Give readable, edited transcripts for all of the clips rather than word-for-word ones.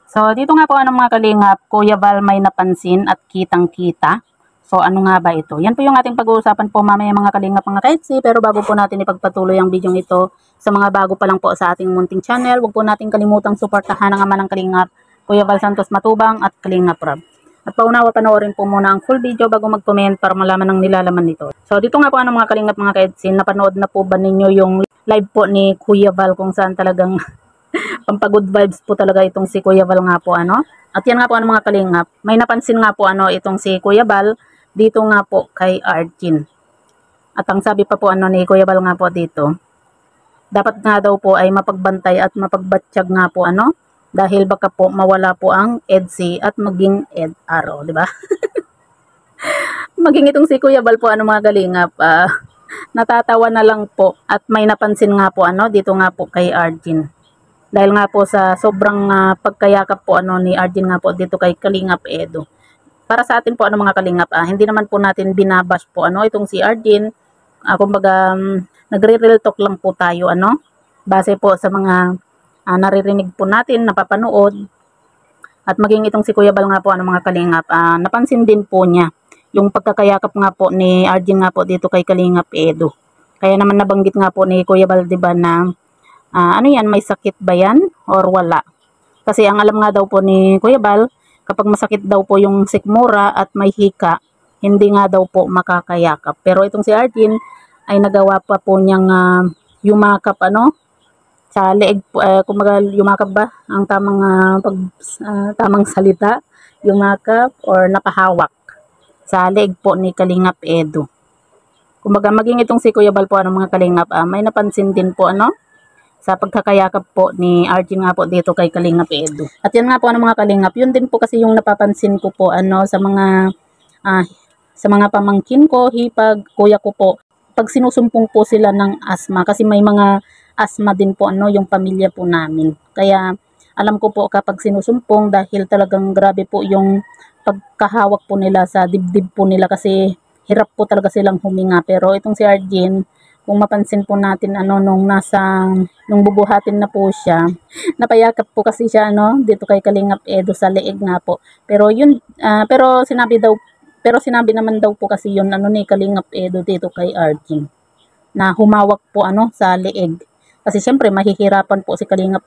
So, dito nga po mga kalingap, Kuya Val may napansin at kitang-kita. So, ano nga ba ito? Yan po yung ating pag-uusapan po mamaya mga kalingap mga kaitsi. Pero bago po natin ipagpatuloy ang video ito, sa mga bago pa lang po sa ating munting channel, huwag po natin kalimutang suportahan ang ama ng kalingap, Kuya Val Santos Matubang at Kalingap Rob. At paunawa panoorin po muna ang full video bago mag-comment para malaman ang nilalaman nito. So, dito nga po mga kalingap mga kaitsi, napanood na po ba ninyo yung live po ni Kuya Val kung saan talagang pampagod vibes po talaga itong si Kuya Val nga po ano. At yan nga po mga kalingap, may napansin nga po itong si Kuya Val dito nga po kay Arjin. At ang sabi pa po ni Kuya Val nga po dito, dapat nga daw po ay mapagbantay at mapagbatsyag nga po dahil baka po mawala po ang EDC at maging EDR, di ba? Maging itong si Kuya Val po mga kalingap, natatawa na lang po at may napansin nga po dito nga po kay Arjin. Dahil nga po sa sobrang pagkayakap po ni Arjin nga po dito kay Kalingap Edo. Para sa atin po mga kalingap, hindi naman po natin binabash po itong si Arjin. Kumbaga nagre-real talk lang po tayo base po sa mga naririnig po natin, napapanood. At maging itong si Kuya Val nga po mga kalingap, napansin din po niya yung pagkakayakap nga po ni Arjin nga po dito kay Kalingap Edo. Kaya naman nabanggit nga po ni Kuya Val, diba, na ano yan, may sakit ba yan or wala? Kasi ang alam nga daw po ni Kuya Val, kapag masakit daw po yung sikmura at may hika, hindi nga daw po makakayakap. Pero itong si Arjin ay nagawa pa po niyang yumakap sa leeg, kumbaga yumakap ba ang tamang tamang salita, yumakap or napahawak sa leeg po ni Kalingap Edo. Kumbaga maging itong si Kuya Val po mga kalingap, may napansin din po sa pagkakayakap po ni Arjin nga po dito kay Kalingap Edo. At yan nga po mga kalingap, yun din po kasi yung napapansin ko po sa mga pamangkin ko, hipag, kuya ko po, pag sinusumpong po sila ng asma, kasi may mga asma din po yung pamilya po namin. Kaya alam ko po kapag sinusumpong dahil talagang grabe po yung pagkahawak po nila sa dibdib po nila kasi hirap po talaga silang huminga. Pero itong si Arjin, kung mapansin po natin nung bubuhatin na po siya, napayakap po kasi siya dito kay Kalingap Edo sa leeg nga po. Pero yun sinabi naman daw po kasi yun ni Kalingap Edo dito kay Arjin na humawak po sa leeg. Kasi syempre mahihirapan po si Kalingap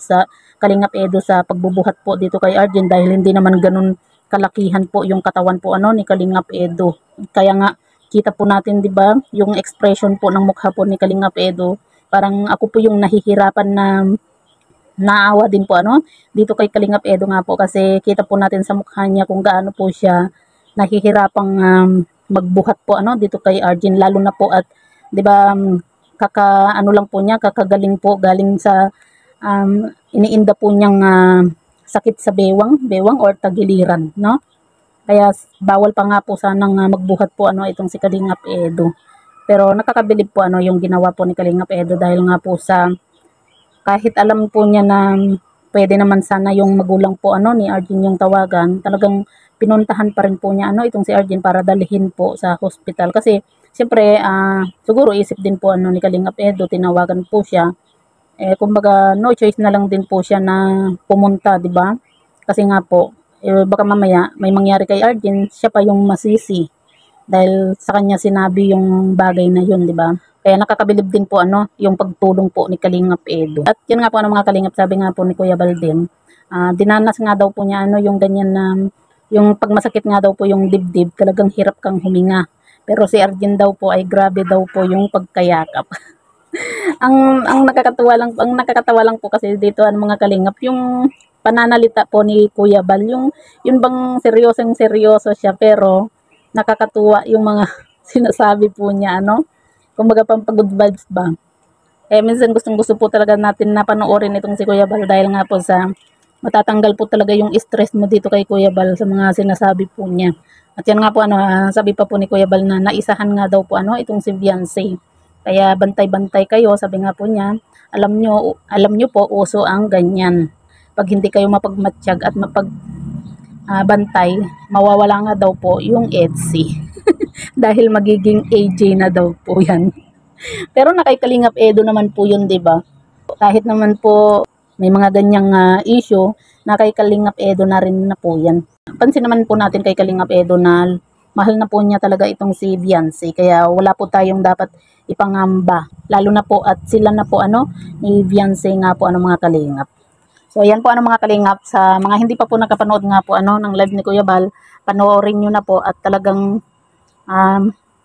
Edo sa pagbubuhat po dito kay Arjin dahil hindi naman ganun kalakihan po yung katawan po ni Kalingap Edo. Kaya nga kita po natin, 'di ba, yung expression po ng mukha po ni Kalingap Edo. Parang ako po yung nahihirapan na naawa din po dito kay Kalingap Edo nga po kasi kita po natin sa mukha niya kung gaano po siya nahihirapang magbuhat po dito kay Arjin, lalo na po at 'di ba lang po niya, kakagaling po galing sa iniinda po niyang sakit sa bewang or tagiliran, no? Kaya bawal pa nga po sanang magbuhat po itong si Kalingap Edo. Pero nakakabilib po yung ginawa po ni Kalingap Edo dahil nga po sa kahit alam po niya na pwede naman sana yung magulang po ni Arjin yung tawagan, talagang pinuntahan pa rin po niya itong si Arjin para dalhin po sa hospital. Kasi siyempre siguro isip din po ni Kalingap Edo, tinawagan po siya. Kumbaga no choice na lang din po siya na pumunta, 'di ba? Kasi nga po baka mamaya may mangyari kay Arjin, siya pa yung masisi dahil sa kanya sinabi yung bagay na yun, di ba? Kaya nakakabilib din po yung pagtulong po ni Kalingap Edo. At yun nga po mga kalingap, sabi nga po ni Kuya Val din, dinanas nga daw po niya yung ganyan na yung pagmasakit nga daw po yung dibdib, talagang hirap kang huminga. Pero si Arjin daw po ay grabe daw po yung pagkayakap. ang nakakatawa lang po kasi dito mga kalingap, yung pananalita po ni Kuya Val, yun bang seryoso siya pero nakakatuwa yung mga sinasabi po niya kumbaga pampagod vibes ba. Minsan gustong-gusto po talaga natin na panoorin itong si Kuya Val dahil nga po sa matatanggal po talaga yung stress mo dito kay Kuya Val sa mga sinasabi po niya. At yan nga po sabi pa po ni Kuya Val na naisahan nga daw po itong si Beyonce. Kaya bantay-bantay kayo, sabi nga po niya, alam nyo po uso ang ganyan. Pag hindi kayo mapagmatsyag at mapagbantay, mawawala nga daw po yung EDC. Dahil magiging AJ na daw po yan. Pero nakay Kalingap Edo naman po yun, 'di ba? Kahit naman po may mga ganyang issue na kay Kalingap Edo na rin na po yan. Pansin naman po natin kay Kalingap Edo na mahal na po niya talaga itong si Viancy, kaya wala po tayong dapat ipangamba. Lalo na po at sila na po ni Viancy nga po mga Kalingap. So ayan po mga Kalingap, sa mga hindi pa po nakapanood nga po ng live ni Kuya Bal, panoorin nyo na po at talagang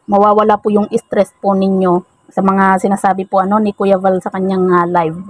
mawawala po yung stress po ninyo sa mga sinasabi po ni Kuya Bal sa kanyang live.